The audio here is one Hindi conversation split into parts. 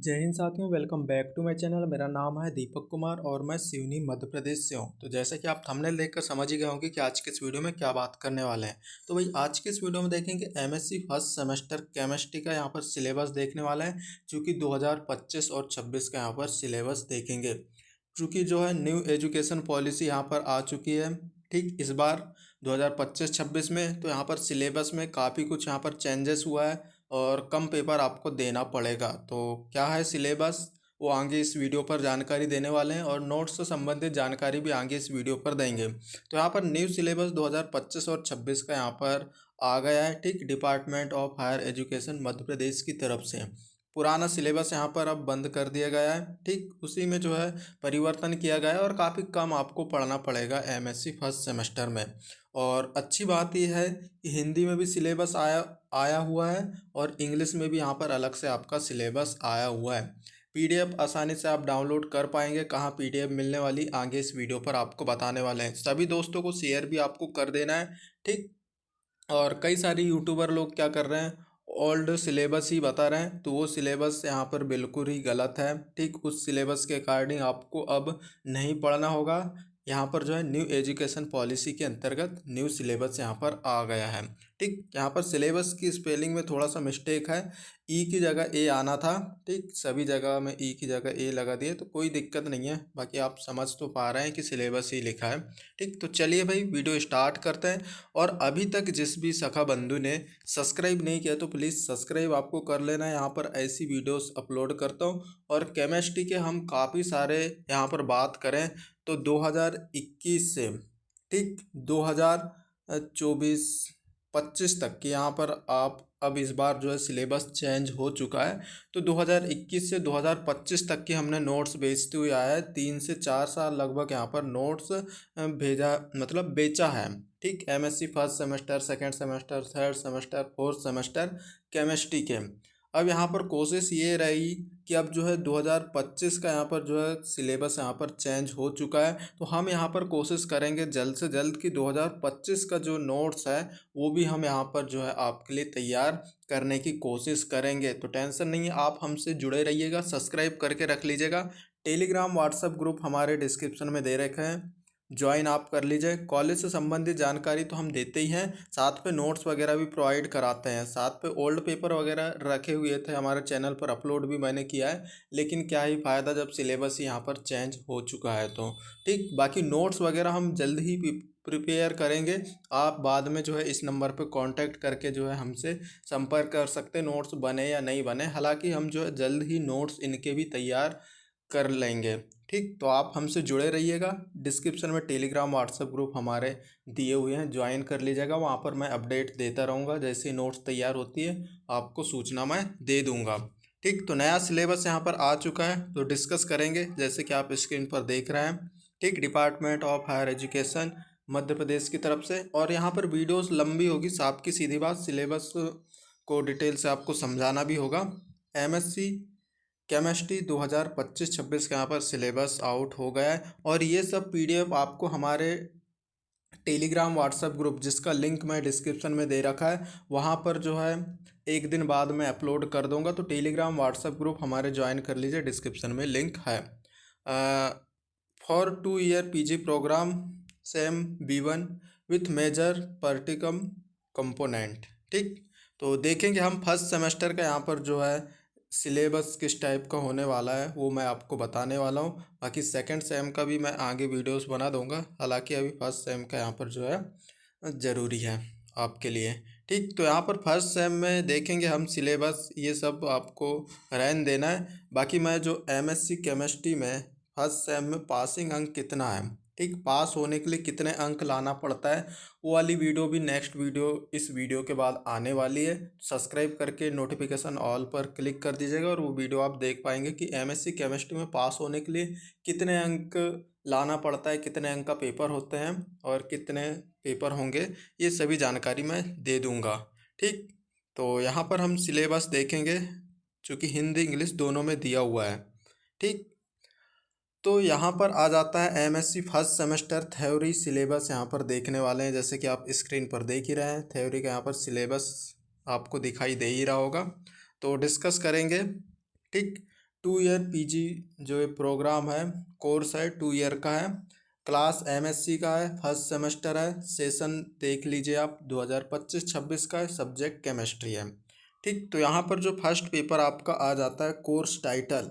जय हिंद साथियों, welcome back to my channel. मेरा नाम है दीपक कुमार और मैं सिवनी मध्य प्रदेश से हूं। तो जैसा कि आप थंबनेल देखकर समझ ही गए होंगे कि आज के इस वीडियो में क्या बात करने वाले हैं। तो भाई आज के इस वीडियो में देखेंगे एमएससी फर्स्ट सेमेस्टर केमिस्ट्री का यहाँ पर सिलेबस देखने वाला है, चूँकि 2025 और 26 का यहाँ पर सिलेबस देखेंगे। चूँकि जो है न्यू एजुकेशन पॉलिसी यहाँ पर आ चुकी है, ठीक इस बार 2025-26 में। तो यहाँ पर सिलेबस में काफ़ी कुछ यहाँ पर चेंजेस हुआ है और कम पेपर आपको देना पड़ेगा। तो क्या है सिलेबस, वो आगे इस वीडियो पर जानकारी देने वाले हैं और नोट्स से संबंधित जानकारी भी आगे इस वीडियो पर देंगे। तो यहाँ पर न्यू सिलेबस 2025 और 26 का यहाँ पर आ गया है, ठीक department of higher education Madhya Pradesh की तरफ से। पुराना सिलेबस यहाँ पर अब बंद कर दिया गया है, ठीक उसी में जो है परिवर्तन किया गया है और काफ़ी कम आपको पढ़ना पड़ेगा एमएससी फर्स्ट सेमेस्टर में। और अच्छी बात यह है कि हिंदी में भी सिलेबस आया हुआ है और इंग्लिश में भी यहाँ पर अलग से आपका सिलेबस आया हुआ है। पीडीएफ आसानी से आप डाउनलोड कर पाएंगे। कहाँ पीडीएफ मिलने वाली आगे इस वीडियो पर आपको बताने वाले हैं। सभी दोस्तों को शेयर भी आपको कर देना है, ठीक। और कई सारे यूट्यूबर लोग क्या कर रहे हैं, ओल्ड सिलेबस ही बता रहे हैं, तो वो सिलेबस यहाँ पर बिल्कुल ही गलत है, ठीक। उस सिलेबस के अकॉर्डिंग आपको अब नहीं पढ़ना होगा। यहाँ पर जो है न्यू एजुकेशन पॉलिसी के अंतर्गत न्यू सिलेबस यहाँ पर आ गया है, ठीक। यहाँ पर सिलेबस की स्पेलिंग में थोड़ा सा मिस्टेक है, ई की जगह ए आना था, ठीक। सभी जगह में ई की जगह ए लगा दिए तो कोई दिक्कत नहीं है। बाकी आप समझ तो पा रहे हैं कि सिलेबस ही लिखा है, ठीक। तो चलिए भाई वीडियो स्टार्ट करते हैं। और अभी तक जिस भी सखा बंधु ने सब्सक्राइब नहीं किया तो प्लीज़ सब्सक्राइब आपको कर लेना है। यहाँ पर ऐसी वीडियोस अपलोड करता हूँ और केमिस्ट्री के हम काफ़ी सारे यहाँ पर बात करें तो 2021 से, ठीक 2024-25 तक की यहाँ पर आप अब इस बार जो है सिलेबस चेंज हो चुका है। तो 2021 से 2025 तक की हमने नोट्स बेचते हुए आया है। 3 से 4 साल लगभग यहाँ पर नोट्स भेजा मतलब बेचा है, ठीक। MSc first semester, second semester, third semester, fourth semester chemistry के। अब यहाँ पर कोशिश ये रही कि अब जो है 2025 का यहाँ पर जो है सिलेबस यहाँ पर चेंज हो चुका है। तो हम यहाँ पर कोशिश करेंगे जल्द से जल्द कि 2025 का जो नोट्स है वो भी हम यहाँ पर जो है आपके लिए तैयार करने की कोशिश करेंगे। तो टेंशन नहीं है, आप हमसे जुड़े रहिएगा, सब्सक्राइब करके रख लीजिएगा। टेलीग्राम व्हाट्सएप ग्रुप हमारे डिस्क्रिप्शन में दे रखे हैं, ज्वाइन आप कर लीजिए। कॉलेज से संबंधित जानकारी तो हम देते ही हैं, साथ पे नोट्स वगैरह भी प्रोवाइड कराते हैं। साथ पे ओल्ड पेपर वगैरह रखे हुए थे हमारे चैनल पर, अपलोड भी मैंने किया है। लेकिन क्या ही फ़ायदा जब सिलेबस ही यहाँ पर चेंज हो चुका है तो, ठीक। बाकी नोट्स वगैरह हम जल्द ही प्रिपेयर करेंगे। आप बाद में जो है इस नंबर पे कांटेक्ट करके जो है हमसे संपर्क कर सकते हैं, नोट्स बने या नहीं बने। हालांकि हम जो है जल्द ही नोट्स इनके भी तैयार कर लेंगे, ठीक। तो आप हमसे जुड़े रहिएगा। डिस्क्रिप्शन में टेलीग्राम व्हाट्सएप ग्रुप हमारे दिए हुए हैं, ज्वाइन कर लीजिएगा। वहाँ पर मैं अपडेट देता रहूँगा, जैसे नोट्स तैयार होती है आपको सूचना मैं दे दूँगा, ठीक। तो नया सिलेबस यहाँ पर आ चुका है तो डिस्कस करेंगे, जैसे कि आप स्क्रीन पर देख रहे हैं, ठीक। Department of higher education Madhya Pradesh की तरफ से। और यहाँ पर वीडियोस लंबी होगी, साफ की सीधी बात, सिलेबस को डिटेल से आपको समझाना भी होगा। एमएससी केमिस्ट्री 2025-26 का यहाँ पर सिलेबस आउट हो गया है और ये सब पीडीएफ आपको हमारे टेलीग्राम व्हाट्सएप ग्रुप, जिसका लिंक मैं डिस्क्रिप्शन में दे रखा है, वहाँ पर जो है एक दिन बाद मैं अपलोड कर दूँगा। तो टेलीग्राम व्हाट्सएप ग्रुप हमारे ज्वाइन कर लीजिए, डिस्क्रिप्शन में लिंक है। For 2 year PG program same B1 with major practicum component, ठीक। तो देखेंगे हम फर्स्ट सेमेस्टर का यहाँ पर जो है सिलेबस किस टाइप का होने वाला है वो मैं आपको बताने वाला हूँ। बाकी सेकंड सेम का भी मैं आगे वीडियोस बना दूंगा, हालांकि अभी फर्स्ट सेम का यहाँ पर जो है ज़रूरी है आपके लिए, ठीक। तो यहाँ पर फर्स्ट सेम में देखेंगे हम सिलेबस, ये सब आपको रहने देना है। बाकी मैं जो एमएससी केमिस्ट्री में फर्स्ट सेम में पासिंग अंक कितना है, ठीक, पास होने के लिए कितने अंक लाना पड़ता है, वो वाली वीडियो भी नेक्स्ट वीडियो इस वीडियो के बाद आने वाली है। सब्सक्राइब करके नोटिफिकेशन ऑल पर क्लिक कर दीजिएगा और वो वीडियो आप देख पाएंगे कि एमएससी केमिस्ट्री में पास होने के लिए कितने अंक लाना पड़ता है, कितने अंक का पेपर होते हैं और कितने पेपर होंगे, ये सभी जानकारी मैं दे दूँगा, ठीक। तो यहाँ पर हम सिलेबस देखेंगे, चूँकि हिंदी इंग्लिश दोनों में दिया हुआ है, ठीक। तो यहाँ पर आ जाता है MSc first semester theory syllabus, यहाँ पर देखने वाले हैं, जैसे कि आप स्क्रीन पर देख ही रहे हैं। थ्योरी का यहाँ पर सिलेबस आपको दिखाई दे ही रहा होगा, तो डिस्कस करेंगे, ठीक। 2 ईयर पीजी जो ये प्रोग्राम है, कोर्स है, 2 ईयर का है। क्लास एमएससी का है, फर्स्ट सेमेस्टर है। सेशन देख लीजिए आप 2025-26 का है। सब्जेक्ट केमिस्ट्री है। ठीक, तो यहाँ पर जो फर्स्ट पेपर आपका आ जाता है, course title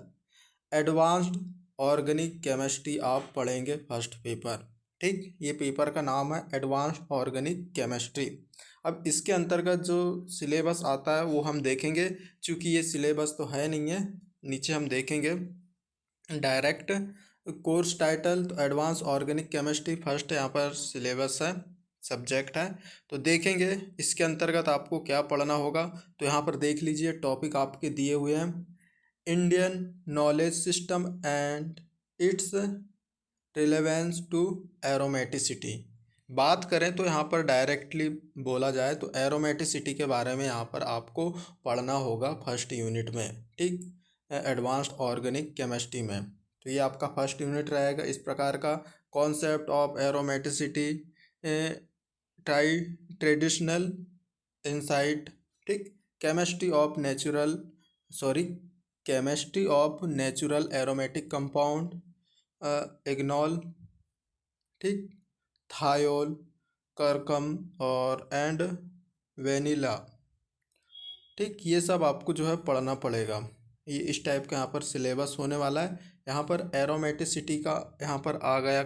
advanced organic chemistry आप पढ़ेंगे फर्स्ट पेपर। ठीक, ये पेपर का नाम है एडवांस्ड ऑर्गेनिक केमिस्ट्री। अब इसके अंतर्गत जो सिलेबस आता है वो हम देखेंगे, क्योंकि ये सिलेबस तो है नहीं है, नीचे हम देखेंगे डायरेक्ट। कोर्स टाइटल तो एडवांस ऑर्गेनिक केमिस्ट्री फर्स्ट यहाँ पर सिलेबस है, सब्जेक्ट है। तो देखेंगे इसके अंतर्गत आपको क्या पढ़ना होगा। तो यहाँ पर देख लीजिए, टॉपिक आपके दिए हुए हैं, Indian knowledge system and its relevance to aromaticity. बात करें तो यहाँ पर डायरेक्टली बोला जाए तो एरोमेटिसिटी के बारे में यहाँ पर आपको पढ़ना होगा फर्स्ट यूनिट में। ठीक, एडवांस्ड ऑर्गेनिक केमिस्ट्री में। तो ये आपका फर्स्ट यूनिट रहेगा इस प्रकार का, concept of aromaticity, try traditional insight. ठीक, chemistry of natural chemistry of natural aromatic compound, इग्नॉल, ठीक, थायोल, करकम और एंड वेनिला। ठीक, ये सब आपको जो है पढ़ना पड़ेगा। ये इस टाइप का यहाँ पर सिलेबस होने वाला है। यहाँ पर एरोमेटिसिटी का यहाँ पर आ गया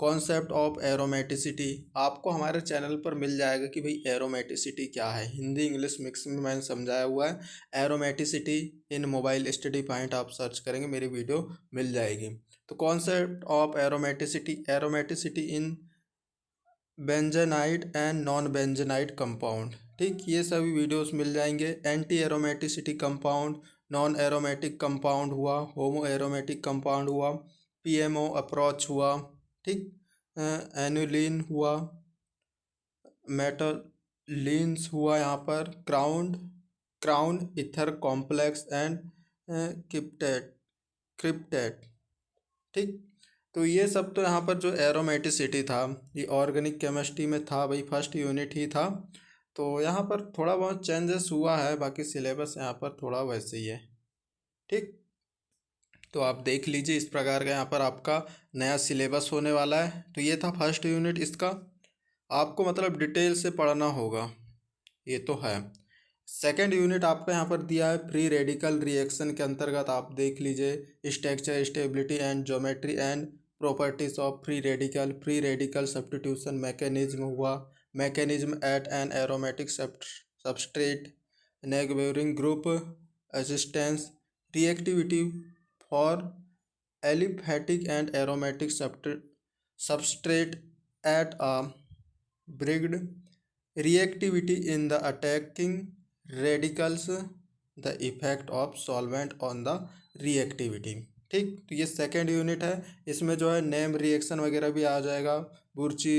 कॉन्सेप्ट ऑफ एरोमेटिसिटी। आपको हमारे चैनल पर मिल जाएगा कि भाई एरोमेटिसिटी क्या है, हिंदी इंग्लिश मिक्स में मैंने समझाया हुआ है। Aromaticity in mobile study point आप सर्च करेंगे, मेरी वीडियो मिल जाएगी। तो concept of aromaticity in benzenoid and non benzenoid compound. ठीक, ये सभी वीडियोस मिल जाएंगे। Anti aromaticity compound, non aromatic compound हुआ, होमो एरोमेटिक कंपाउंड हुआ, पीएमओ अप्रोच हुआ, ठीक, एनुलिन हुआ, मेटलिन्स हुआ, यहाँ पर crown ether complex and cryptate. ठीक, तो ये सब तो यहाँ पर जो एरोमेटिसिटी था ये ऑर्गेनिक केमिस्ट्री में था भाई, फर्स्ट यूनिट ही था। तो यहाँ पर थोड़ा बहुत चेंजेस हुआ है, बाकी सिलेबस यहाँ पर थोड़ा वैसे ही है। ठीक, तो आप देख लीजिए इस प्रकार का यहाँ पर आपका नया सिलेबस होने वाला है। तो ये था फर्स्ट यूनिट, इसका आपको मतलब डिटेल से पढ़ना होगा, ये तो है। सेकेंड यूनिट आपका यहाँ पर दिया है फ्री रेडिकल रिएक्शन के अंतर्गत आप देख लीजिए, structure stability and geometry and properties of free radical substitution mechanism हुआ, mechanism at an aromatic substrate, neighbouring group assistance, reactivity for aliphatic and aromatic substrate at a bridged, reactivity in the attacking radicals, the effect of solvent on the reactivity। ठीक, तो ये सेकेंड यूनिट है। इसमें जो है नेम रिएक्शन वगैरह भी आ जाएगा, बुर्ची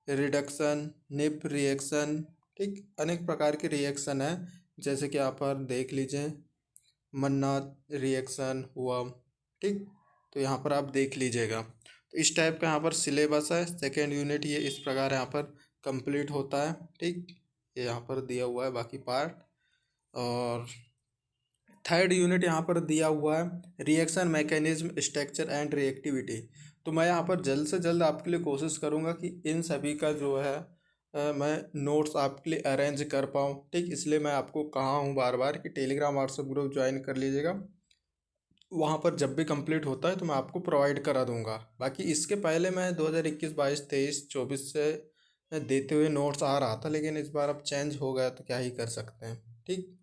रिडक्शन, निप रिएक्शन, ठीक, अनेक प्रकार के रिएक्शन है, जैसे कि यहाँ पर देख लीजिए मन्ना रिएक्शन हुआ। ठीक, तो यहाँ पर आप देख लीजिएगा। तो इस टाइप का यहाँ पर सिलेबस है। सेकेंड यूनिट ये इस प्रकार यहाँ पर कंप्लीट होता है। ठीक, ये यहाँ पर दिया हुआ है बाकी पार्ट। और थर्ड यूनिट यहाँ पर दिया हुआ है reaction mechanism, structure and reactivity. तो मैं यहाँ पर जल्द से जल्द आपके लिए कोशिश करूँगा कि इन सभी का जो है मैं नोट्स आपके लिए अरेंज कर पाऊँ। ठीक, इसलिए मैं आपको कहा हूँ बार बार कि टेलीग्राम व्हाट्सएप ग्रुप ज्वाइन कर लीजिएगा, वहाँ पर जब भी कंप्लीट होता है तो मैं आपको प्रोवाइड करा दूंगा। बाकी इसके पहले मैं 2021, 22, 23, 24 से देते हुए नोट्स आ रहा था, लेकिन इस बार अब चेंज हो गया तो क्या ही कर सकते हैं। ठीक,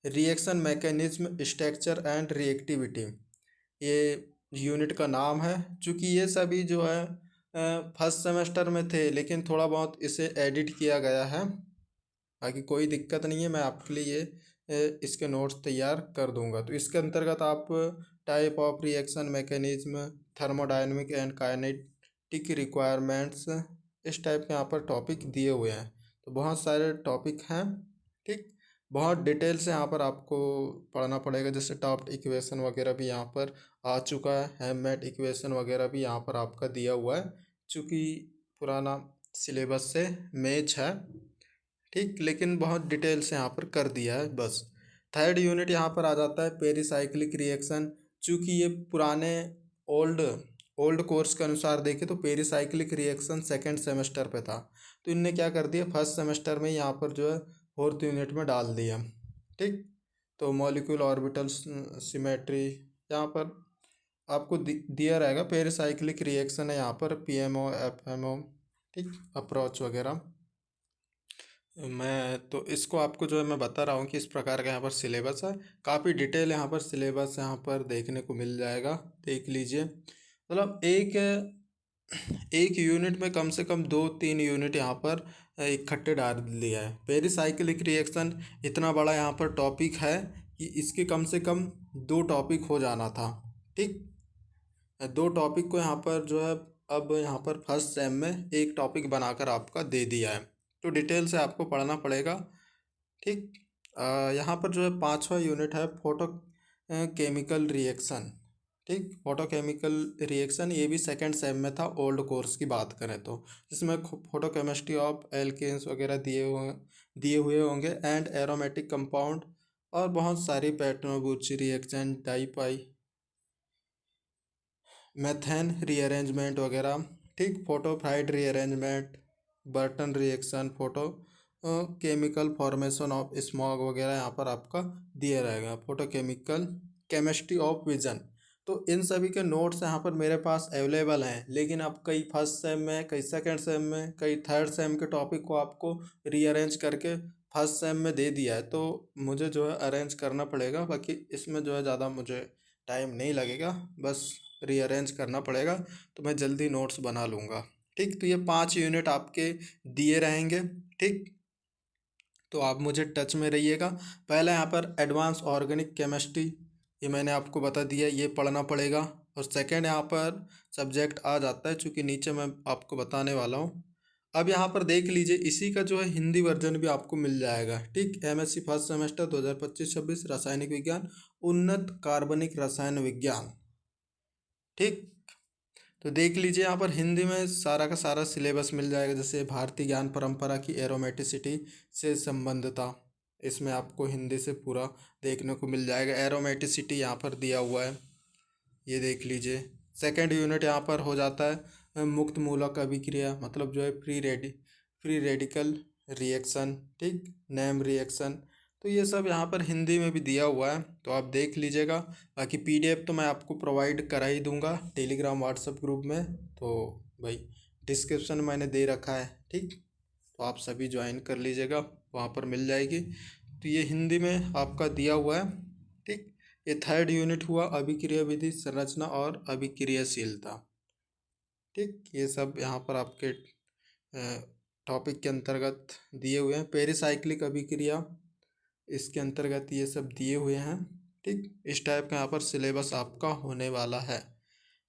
reaction mechanism, structure and reactivity ये यूनिट का नाम है। चूँकि ये सभी जो है फर्स्ट सेमेस्टर में थे, लेकिन थोड़ा बहुत इसे एडिट किया गया है। बाकी कोई दिक्कत नहीं है, मैं आपके लिए इसके नोट्स तैयार कर दूंगा। तो इसके अंतर्गत आप type of reaction mechanism, thermodynamic and kinetic requirements, इस टाइप के यहाँ पर टॉपिक दिए हुए हैं। तो बहुत सारे टॉपिक हैं। ठीक, बहुत डिटेल से यहाँ पर आपको पढ़ना पड़ेगा, जैसे टॉप्ड इक्वेशन वगैरह भी यहाँ पर आ चुका है, हेममेट इक्वेशन वगैरह भी यहाँ पर आपका दिया हुआ है, चूँकि पुराना सिलेबस से मैच है। ठीक, लेकिन बहुत डिटेल से यहाँ पर कर दिया है बस। थर्ड यूनिट यहाँ पर आ जाता है पेरिसाइक्लिक रिएक्शन। चूँकि ये पुराने ओल्ड ओल्ड कोर्स के अनुसार देखें तो पेरिसाइक्लिक रिएक्शन सेकंड सेमेस्टर पे था, तो इनने क्या कर दिया फर्स्ट सेमेस्टर में यहाँ पर जो है फोर्थ यूनिट में डाल दिया। ठीक, तो मॉलिक्यूल ऑर्बिटल सिमेट्री यहाँ पर आपको दिया रहेगा। पेरिसाइक्लिक रिएक्शन है यहाँ पर पीएमओ एफएमओ, ठीक, अप्रोच वगैरह। मैं तो इसको आपको जो है मैं बता रहा हूँ कि इस प्रकार का यहाँ पर सिलेबस है। काफ़ी डिटेल यहाँ पर सिलेबस यहाँ पर देखने को मिल जाएगा, देख लीजिए। मतलब एक एक यूनिट में कम से कम 2-3 यूनिट यहाँ पर इकट्ठे डाल दिया है। पेरिसाइक्लिक रिएक्शन इतना बड़ा यहाँ पर टॉपिक है कि इसके कम से कम 2 टॉपिक हो जाना था। ठीक, 2 टॉपिक को यहाँ पर जो है अब यहाँ पर फर्स्ट सेम में एक टॉपिक बनाकर आपका दे दिया है, तो डिटेल से आपको पढ़ना पड़ेगा। ठीक, यहाँ पर जो है 5वां यूनिट है फोटो केमिकल रिएक्शन। ठीक, फोटो केमिकल रिएक्शन ये भी सेकंड सेम में था ओल्ड कोर्स की बात करें तो, जिसमें फोटो केमिस्ट्री ऑफ एल्केन्स वगैरह दिए हुए होंगे एंड एरोमेटिक कंपाउंड और बहुत सारी Paterno Buchi reaction di pi methane rearrangement वगैरह। ठीक, photo Fries rearrangement, Barton reaction, photo chemical formation of smog वगैरह यहाँ पर आपका दिया रहेगा। Photo chemical chemistry of vision, तो इन सभी के नोट्स यहाँ पर मेरे पास अवेलेबल हैं, लेकिन अब कई फर्स्ट सेम में, कई सेकंड सेम में, कई थर्ड सेम के टॉपिक को आपको रीअरेंज करके फर्स्ट सेम में दे दिया है, तो मुझे जो है अरेंज करना पड़ेगा। बाकी इसमें जो है ज़्यादा मुझे टाइम नहीं लगेगा, बस रीअरेंज करना पड़ेगा, तो मैं जल्दी नोट्स बना लूँगा। ठीक, तो ये 5 यूनिट आपके दिए रहेंगे। ठीक, तो आप मुझे टच में रहिएगा। पहला यहाँ पर एडवांस ऑर्गेनिक केमिस्ट्री, ये मैंने आपको बता दिया, ये पढ़ना पड़ेगा। और सेकंड यहाँ पर सब्जेक्ट आ जाता है, चूँकि नीचे मैं आपको बताने वाला हूँ। अब यहाँ पर देख लीजिए, इसी का जो है हिंदी वर्जन भी आपको मिल जाएगा। ठीक, एमएससी फर्स्ट सेमेस्टर 2025-26 रासायनिक विज्ञान, उन्नत कार्बनिक रसायन विज्ञान। ठीक, तो देख लीजिए यहाँ पर हिंदी में सारा का सारा सिलेबस मिल जाएगा, जैसे भारतीय ज्ञान परंपरा की एरोमेटिसिटी से संबंध था, इसमें आपको हिंदी से पूरा देखने को मिल जाएगा। एरोमेटिसिटी यहाँ पर दिया हुआ है, ये देख लीजिए। सेकंड यूनिट यहाँ पर हो जाता है मुक्त मूलक अभिक्रिया, मतलब जो है फ्री रेडिकल रिएक्शन। ठीक, नेम रिएक्शन, तो ये सब यहाँ पर हिंदी में भी दिया हुआ है, तो आप देख लीजिएगा। बाकी पीडीएफ तो मैं आपको प्रोवाइड करा ही दूंगा टेलीग्राम व्हाट्सएप ग्रुप में, तो भाई डिस्क्रिप्शन में मैंने दे रखा है। ठीक, तो आप सभी ज्वाइन कर लीजिएगा, वहाँ पर मिल जाएगी। तो ये हिंदी में आपका दिया हुआ है। ठीक, ये थर्ड यूनिट हुआ अभिक्रिया विधि, संरचना और अभिक्रियाशीलता। ठीक, ये सब यहाँ पर आपके टॉपिक के अंतर्गत दिए हुए हैं। पेरिसाइक्लिक अभिक्रिया, इसके अंतर्गत ये सब दिए हुए हैं। ठीक, इस टाइप का यहाँ पर सिलेबस आपका होने वाला है।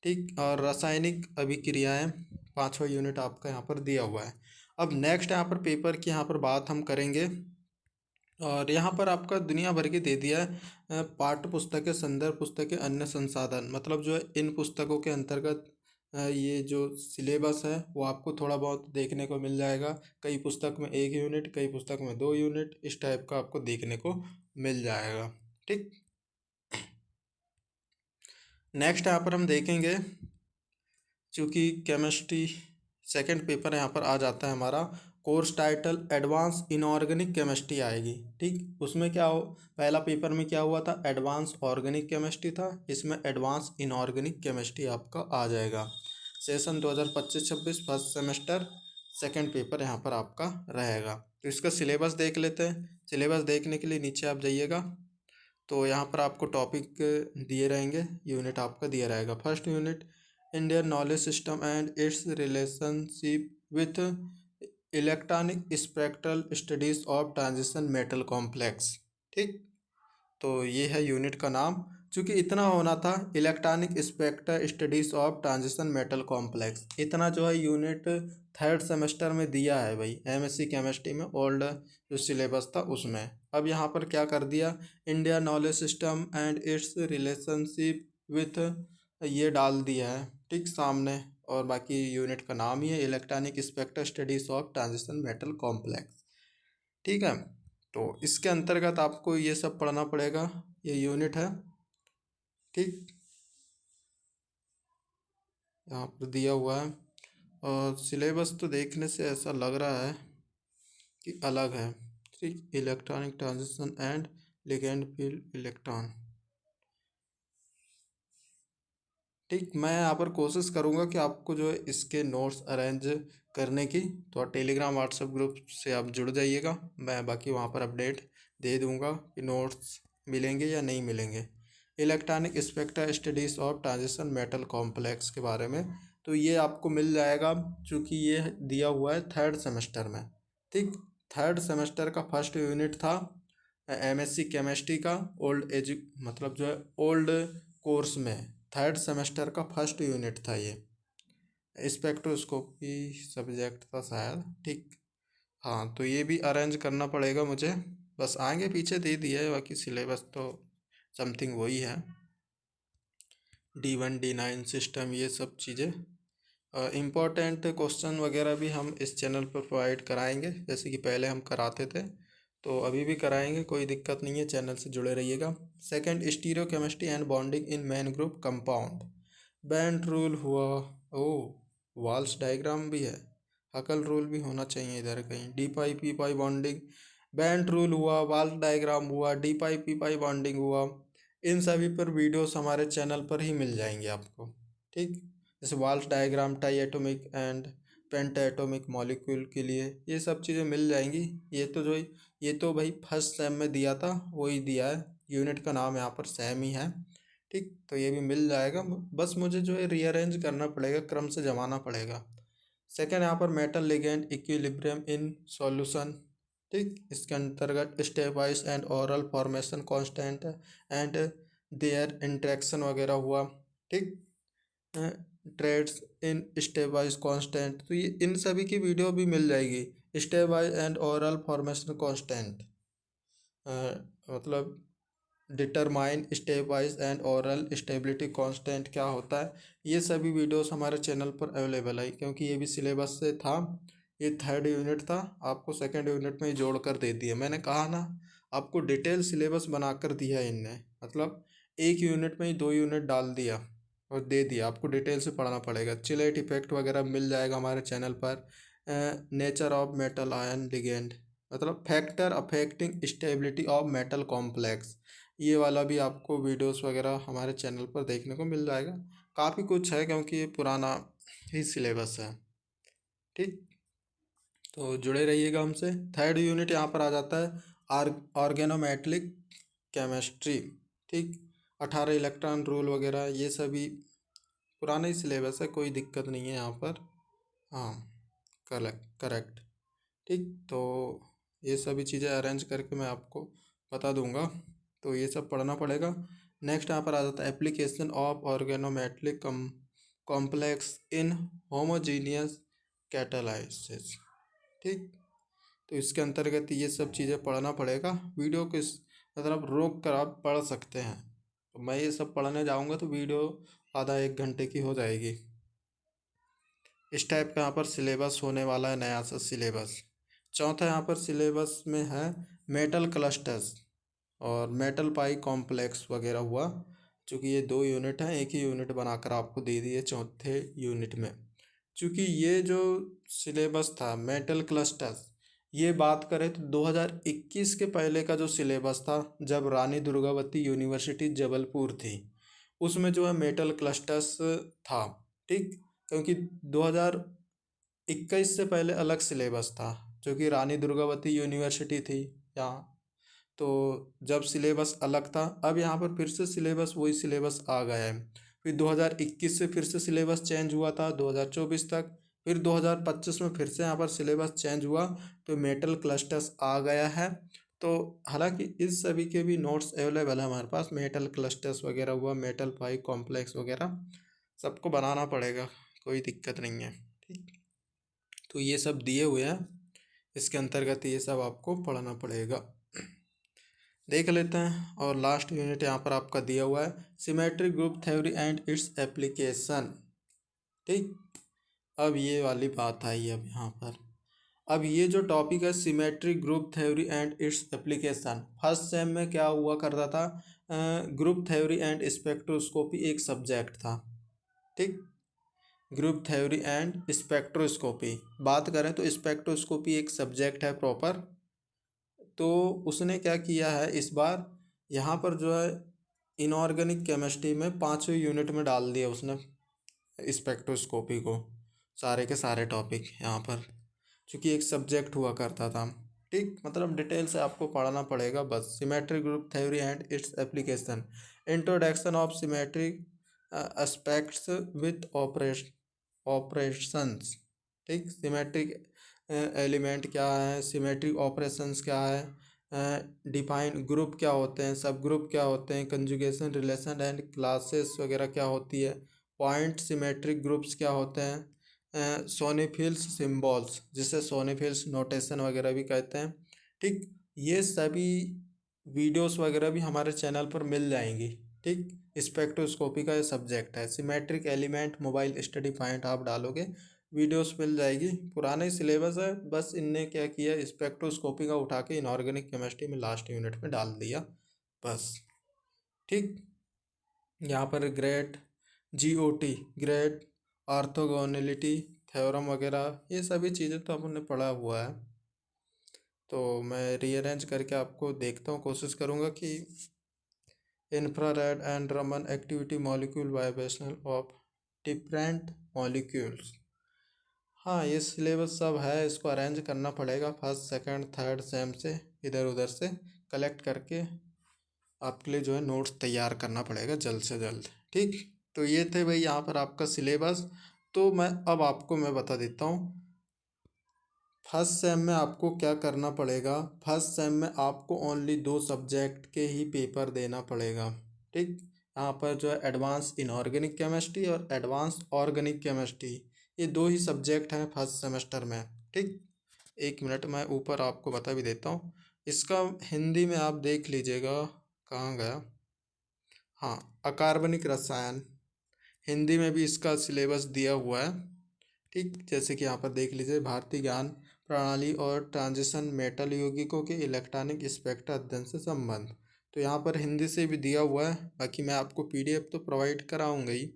ठीक, और रासायनिक अभिक्रियाएं 5वां यूनिट आपका यहाँ पर दिया हुआ है। अब नेक्स्ट यहाँ पर पेपर की यहाँ पर बात हम करेंगे, और यहाँ पर आपका दुनिया भर के दे दिया है पाठ्य पुस्तकें, संदर्भ पुस्तकें, अन्य संसाधन, मतलब जो है इन पुस्तकों के अंतर्गत ये जो सिलेबस है वो आपको थोड़ा बहुत देखने को मिल जाएगा। कई पुस्तक में 1 यूनिट, कई पुस्तक में 2 यूनिट, इस टाइप का आपको देखने को मिल जाएगा। ठीक, नेक्स्ट यहाँ पर हम देखेंगे, चूँकि केमिस्ट्री सेकंड पेपर यहाँ पर आ जाता है हमारा, course title advance inorganic chemistry आएगी। ठीक, उसमें क्या हो, पहला पेपर में क्या हुआ था, एडवांस ऑर्गेनिक केमिस्ट्री था, इसमें एडवांस इनऑर्गेनिक केमिस्ट्री आपका आ जाएगा। Session 2025-26 first semester second paper यहाँ पर आपका रहेगा। तो इसका सिलेबस देख लेते हैं। सिलेबस देखने के लिए नीचे आप जाइएगा, तो यहाँ पर आपको टॉपिक दिए रहेंगे, यूनिट आपका दिया रहेगा। First unit Indian knowledge system and it's relationship with electronic spectral studies of transition metal complex. ठीक, तो ये है यूनिट का नाम। चूँकि इतना होना था, electronic spectral studies of transition metal complex, इतना जो है यूनिट थर्ड सेमेस्टर में दिया है भाई, एमएससी केमिस्ट्री में ओल्ड जो सिलेबस था उसमें। अब यहाँ पर क्या कर दिया, India knowledge system and it's relationship with ये डाल दिया है। ठीक, सामने, और बाकी यूनिट का नाम ही है electronic spectral studies of transition metal complex. ठीक है, तो इसके अंतर्गत आपको ये सब पढ़ना पड़ेगा, ये यूनिट है। ठीक, यहाँ पर दिया हुआ है। और सिलेबस तो देखने से ऐसा लग रहा है कि अलग है। ठीक, electronic transition and ligand field electron. ठीक, मैं यहाँ पर कोशिश करूँगा कि आपको जो है इसके नोट्स अरेंज करने की, तो आप टेलीग्राम व्हाट्सएप ग्रुप से आप जुड़ जाइएगा। मैं बाकी वहाँ पर अपडेट दे दूँगा कि नोट्स मिलेंगे या नहीं मिलेंगे। Electronic spectra studies of transition metal complex के बारे में, तो ये आपको मिल जाएगा, चूँकि ये दिया हुआ है थर्ड सेमेस्टर में। ठीक, थर्ड सेमेस्टर का फर्स्ट यूनिट था एमएससी केमिस्ट्री का, ओल्ड एज मतलब जो है ओल्ड कोर्स में थर्ड सेमेस्टर का फर्स्ट यूनिट था ये। स्पेक्ट्रोस्कोपी सब्जेक्ट था शायद। ठीक, हाँ, तो ये भी अरेंज करना पड़ेगा मुझे। बस आगे पीछे दे दिया है, बाकी सिलेबस तो समथिंग वही है। D1 D9 सिस्टम, ये सब चीज़ें इम्पोर्टेंट क्वेश्चन वगैरह भी हम इस चैनल पर प्रोवाइड कराएंगे, जैसे कि पहले हम कराते थे, तो अभी भी कराएंगे, कोई दिक्कत नहीं है। चैनल से जुड़े रहिएगा। Second, stereo chemistry and bonding in man group compound. Band rule हुआ, ओ वाल्स डायग्राम भी है, हकल रूल भी होना चाहिए इधर कहीं। D pi p pi bonding, Bent rule हुआ, वाल्स डायग्राम हुआ, d pi p pi bonding हुआ। इन सभी पर वीडियोस हमारे चैनल पर ही मिल जाएंगे आपको। ठीक, जैसे Walsh diagram, tri atomic and penta atomic molecule के लिए ये सब चीज़ें मिल जाएंगी। ये तो भाई फर्स्ट सेम में दिया था, वही दिया है। यूनिट का नाम यहाँ पर सेम ही है। ठीक, तो ये भी मिल जाएगा, बस मुझे जो है रीअरेंज करना पड़ेगा, क्रम से जमाना पड़ेगा। सेकेंड, यहाँ पर metal ligand equilibrium in solution. ठीक, इसके अंतर्गत step wise and overall formation constant and their interaction वगैरह हुआ। ठीक, trends in step wise constant, तो ये इन सभी की वीडियो भी मिल जाएगी। Step wise and overall formation constant मतलब determine step wise and overall stability constant क्या होता है, ये सभी वीडियोस हमारे चैनल पर अवेलेबल है। क्योंकि ये भी सिलेबस से था, ये थर्ड यूनिट था, आपको सेकंड यूनिट में ही जोड़ कर दे दिया। मैंने कहा ना, आपको डिटेल सिलेबस बना कर दिया इनने, मतलब एक यूनिट में ही 2 यूनिट डाल दिया और दे दिया। आपको डिटेल से पढ़ना पड़ेगा। चिलेट इफेक्ट वगैरह मिल जाएगा हमारे चैनल पर। Nature of metal ion ligand, मतलब factor affecting stability of metal complex, ये वाला भी आपको वीडियोस वगैरह हमारे चैनल पर देखने को मिल जाएगा। काफ़ी कुछ है, क्योंकि ये पुराना ही सिलेबस है। ठीक, तो जुड़े रहिएगा हमसे। थर्ड यूनिट यहाँ पर आ जाता है ऑर्गेनोमेटलिक केमिस्ट्री। ठीक, 18 इलेक्ट्रॉन रूल वगैरह ये सभी पुराना ही सिलेबस है, कोई दिक्कत नहीं है यहाँ पर। हाँ, करेक्ट। ठीक, तो ये सभी चीज़ें अरेंज करके मैं आपको बता दूंगा, तो ये सब पढ़ना पड़ेगा। नेक्स्ट यहाँ पर आ जाता है application of organometallic complex in homogeneous catalysis. ठीक, तो इसके अंतर्गत ये सब चीज़ें पढ़ना पड़ेगा। वीडियो को मतलब रोक कर आप पढ़ सकते हैं। तो मैं ये सब पढ़ने जाऊँगा तो वीडियो आधा 1 घंटे की हो जाएगी। इस टाइप का यहाँ पर सिलेबस होने वाला है, नया सा सिलेबस। चौथा यहाँ पर सिलेबस में है मेटल क्लस्टर्स और मेटल पाई कॉम्प्लेक्स वगैरह हुआ। चूँकि ये 2 यूनिट हैं, एक ही यूनिट बनाकर आपको दे दिए चौथे यूनिट में। चूँकि ये जो सिलेबस था मेटल क्लस्टर्स, ये बात करें तो 2021 के पहले का जो सिलेबस था, जब रानी दुर्गावती यूनिवर्सिटी जबलपुर थी, उसमें जो है मेटल क्लस्टर्स था। ठीक, क्योंकि 2021 से पहले अलग सिलेबस था, जो कि रानी दुर्गावती यूनिवर्सिटी थी यहाँ। तो जब सिलेबस अलग था, अब यहाँ पर फिर से सिलेबस वही सिलेबस आ गया है। फिर 2021 से फिर से सिलेबस चेंज हुआ था 2024 तक, फिर 2025 में फिर से यहाँ पर सिलेबस चेंज हुआ, तो मेटल क्लस्टर्स आ गया है। तो हालांकि इस सभी के भी नोट्स अवेलेबल है हमारे पास, मेटल क्लस्टर्स वगैरह हुआ, मेटल पाई कॉम्प्लेक्स वगैरह, सबको बनाना पड़ेगा, कोई दिक्कत नहीं है। ठीक, तो ये सब दिए हुए हैं, इसके अंतर्गत ये सब आपको पढ़ना पड़ेगा। देख लेते हैं। और लास्ट यूनिट यहाँ पर आपका दिया हुआ है symmetric group theory and its application. ठीक, अब ये वाली बात आई अब यहाँ पर अब ये जो टॉपिक है symmetric group theory and its application, first sem में क्या हुआ करता था, ग्रुप थ्योरी एंड स्पेक्ट्रोस्कोपी एक सब्जेक्ट था। ठीक, ग्रुप थ्योरी एंड स्पेक्ट्रोस्कोपी बात करें तो स्पेक्ट्रोस्कोपी एक सब्जेक्ट है प्रॉपर। तो उसने क्या किया है इस बार, यहाँ पर जो है इनऑर्गेनिक केमिस्ट्री में पाँचवें यूनिट में डाल दिया उसने स्पेक्ट्रोस्कोपी को, सारे के सारे टॉपिक यहाँ पर, क्योंकि एक सब्जेक्ट हुआ करता था। ठीक, मतलब डिटेल से आपको पढ़ना पड़ेगा बस। Symmetric group theory and its application, introduction of symmetric aspects with operations. ठीक, सिमेट्रिक एलिमेंट क्या है, सिमेट्रिक ऑपरेशंस क्या है, डिफाइन ग्रुप क्या होते हैं, सब ग्रुप क्या होते हैं, कंजुगेशन रिलेशन एंड क्लासेस वगैरह क्या होती है, पॉइंट सिमेट्रिक ग्रुप्स क्या होते हैं, सोनीफिल्स सिम्बॉल्स जिसे सोनीफिल्स नोटेशन वगैरह भी कहते हैं। ठीक, ये सभी वीडियोस वगैरह भी हमारे चैनल पर मिल जाएंगी। ठीक, स्पेक्ट्रोस्कोपी का ये सब्जेक्ट है, symmetric element mobile study point आप डालोगे वीडियोस मिल जाएगी, पुराना ही सिलेबस है, बस इनने क्या किया स्पेक्ट्रोस्कोपी का उठा के इनऑर्गेनिक केमिस्ट्री में लास्ट यूनिट में डाल दिया बस। ठीक, यहाँ पर grade GOT grade orthogonality theorem वगैरह ये सभी चीज़ें तो अपन ने पढ़ा हुआ है। तो मैं रीअरेंज करके आपको देखता हूँ, कोशिश करूँगा कि infrared and Raman activity molecule vibrational of different molecules. हाँ, ये सिलेबस सब है, इसको अरेंज करना पड़ेगा फर्स्ट सेकंड थर्ड सेम से इधर उधर से कलेक्ट करके आपके लिए जो है नोट्स तैयार करना पड़ेगा जल्द से जल्द। ठीक, तो ये थे भाई यहाँ पर आपका सिलेबस। तो मैं अब आपको मैं बता देता हूँ फर्स्ट सेम में आपको क्या करना पड़ेगा। फर्स्ट सेम में आपको ओनली 2 सब्जेक्ट के ही पेपर देना पड़ेगा। ठीक, यहाँ पर जो है एडवांस इनऑर्गेनिक केमिस्ट्री और एडवांस ऑर्गेनिक केमिस्ट्री, ये 2 ही सब्जेक्ट हैं फर्स्ट सेमेस्टर में। ठीक, 1 मिनट मैं ऊपर आपको बता भी देता हूँ, इसका हिंदी में आप देख लीजिएगा, कहाँ गया, हाँ, अकार्बनिक रसायन, हिंदी में भी इसका सिलेबस दिया हुआ है। ठीक, जैसे कि यहाँ पर देख लीजिए, भारतीय ज्ञान प्रणाली और ट्रांजिशन मेटल यौगिकों के इलेक्ट्रॉनिक स्पेक्ट्रा अध्ययन से संबंध, तो यहाँ पर हिंदी से भी दिया हुआ है। बाकी मैं आपको PDF तो प्रोवाइड कराऊंगा ही।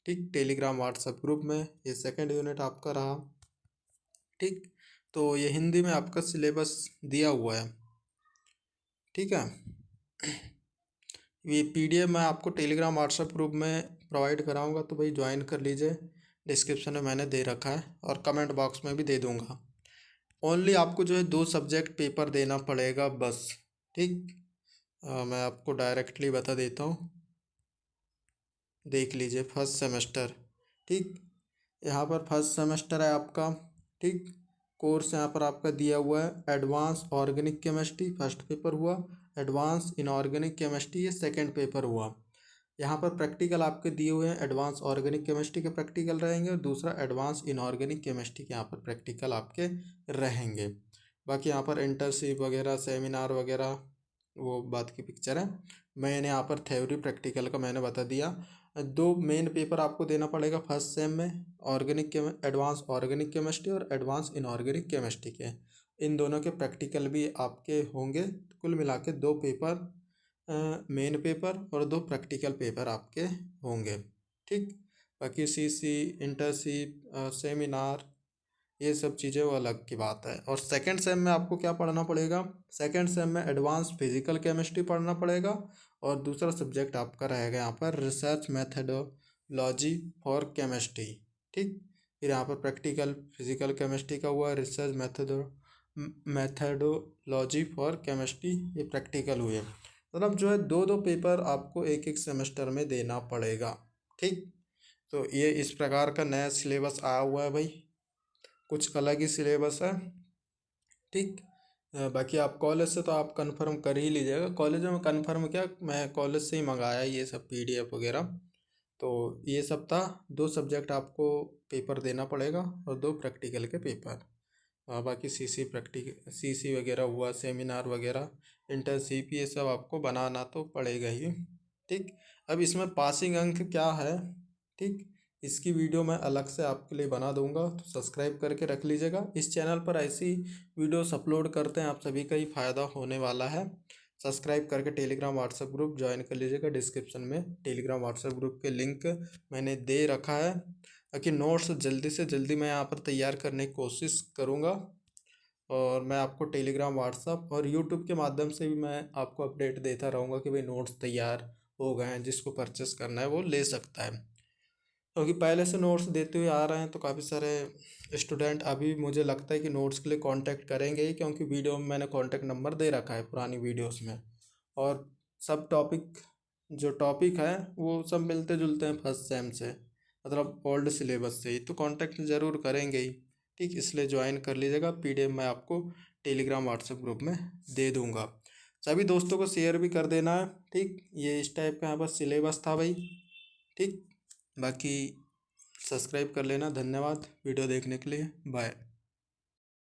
ठीक, टेलीग्राम व्हाट्सएप ग्रुप में ये सेकंड यूनिट आपका रहा। ठीक, तो ये हिंदी में आपका सिलेबस दिया हुआ है। ठीक है, ये PDF मैं आपको टेलीग्राम व्हाट्सएप ग्रुप में प्रोवाइड कराऊंगा, तो भाई ज्वाइन कर लीजिए, डिस्क्रिप्शन में मैंने दे रखा है और कमेंट बॉक्स में भी दे दूंगा। ओनली आपको जो है 2 सब्जेक्ट पेपर देना पड़ेगा बस। ठीक, मैं आपको डायरेक्टली बता देता हूँ, देख लीजिए फर्स्ट सेमेस्टर। ठीक, यहाँ पर फर्स्ट सेमेस्टर है आपका। ठीक, कोर्स यहाँ पर आपका दिया हुआ है advance organic chemistry first paper हुआ, एडवांस इनऑर्गेनिक केमिस्ट्री ये सेकंड पेपर हुआ। यहाँ पर प्रैक्टिकल आपके दिए हुए हैं, एडवांस ऑर्गेनिक केमिस्ट्री के प्रैक्टिकल रहेंगे और दूसरा एडवांस इनऑर्गेनिक केमिस्ट्री के यहाँ पर प्रैक्टिकल आपके रहेंगे। बाकी यहाँ पर इंटर्नशिप वगैरह सेमिनार वगैरह वो बात की पिक्चर है। मैंने यहाँ पर थ्योरी प्रैक्टिकल का मैंने बता दिया। 2 मेन पेपर आपको देना पड़ेगा फर्स्ट सेम में, एडवांस ऑर्गेनिक केमिस्ट्री और एडवांस इनऑर्गेनिक केमिस्ट्री के, इन दोनों के प्रैक्टिकल भी आपके होंगे। कुल मिला के 2 पेपर मेन पेपर और 2 प्रैक्टिकल पेपर आपके होंगे। ठीक, बाकी CC इंटर्नशिप सेमिनार ये सब चीज़ें वो अलग की बात है। और सेकंड सेम में आपको क्या पढ़ना पड़ेगा, सेकंड सेम में एडवांस फिजिकल केमिस्ट्री पढ़ना पड़ेगा और दूसरा सब्जेक्ट आपका रहेगा यहाँ पर रिसर्च मेथडोलॉजी फॉर केमिस्ट्री। ठीक, फिर यहाँ पर प्रैक्टिकल फिजिकल केमिस्ट्री का हुआ, रिसर्च मेथडोलॉजी फॉर केमिस्ट्री ये प्रैक्टिकल हुए। मतलब जो है 2 पेपर आपको एक सेमेस्टर में देना पड़ेगा। ठीक, तो ये इस प्रकार का नया सिलेबस आया हुआ है भाई, कुछ अलग ही सिलेबस है। ठीक, बाकी आप कॉलेज से तो आप कंफर्म कर ही लीजिएगा, कॉलेज में कंफर्म क्या, मैं कॉलेज से ही मंगाया ये सब PDF वगैरह। तो ये सब था, 2 सब्जेक्ट आपको पेपर देना पड़ेगा और 2 प्रैक्टिकल के पेपर। बाकी CC वगैरह हुआ, सेमिनार वगैरह, इंटर्नशिप, ये सब आपको बनाना तो पड़ेगा ही। ठीक, अब इसमें पासिंग अंक क्या है, ठीक, इसकी वीडियो मैं अलग से आपके लिए बना दूंगा, तो सब्सक्राइब करके रख लीजिएगा। इस चैनल पर ऐसी वीडियोस अपलोड करते हैं, आप सभी का ही फ़ायदा होने वाला है। सब्सक्राइब करके टेलीग्राम व्हाट्सएप ग्रुप ज्वाइन कर लीजिएगा। डिस्क्रिप्शन में टेलीग्राम व्हाट्सएप ग्रुप के लिंक मैंने दे रखा है, ताकि नोट्स जल्दी से जल्दी मैं यहाँ पर तैयार करने की कोशिश करूँगा। और मैं आपको टेलीग्राम व्हाट्सएप और यूट्यूब के माध्यम से भी मैं आपको अपडेट देता रहूँगा कि भाई नोट्स तैयार हो गए हैं, जिसको परचेस करना है वो ले सकता है। क्योंकि पहले से नोट्स देते हुए आ रहे हैं, तो काफ़ी सारे स्टूडेंट अभी मुझे लगता है कि नोट्स के लिए कांटेक्ट करेंगे ही, क्योंकि वीडियो में मैंने कांटेक्ट नंबर दे रखा है पुरानी वीडियोस में। और सब टॉपिक जो टॉपिक है वो सब मिलते जुलते हैं फर्स्ट सेम से, मतलब ओल्ड सिलेबस से ही, तो कांटेक्ट ज़रूर करेंगे ही। ठीक, इसलिए ज्वाइन कर लीजिएगा। पीडीएफ मैं आपको टेलीग्राम व्हाट्सएप ग्रुप में दे दूँगा। सभी दोस्तों को शेयर भी कर देना है। ठीक, ये इस टाइप का यहाँ पर सिलेबस था भाई। ठीक, बाकी सब्सक्राइब कर लेना। धन्यवाद वीडियो देखने के लिए। बाय।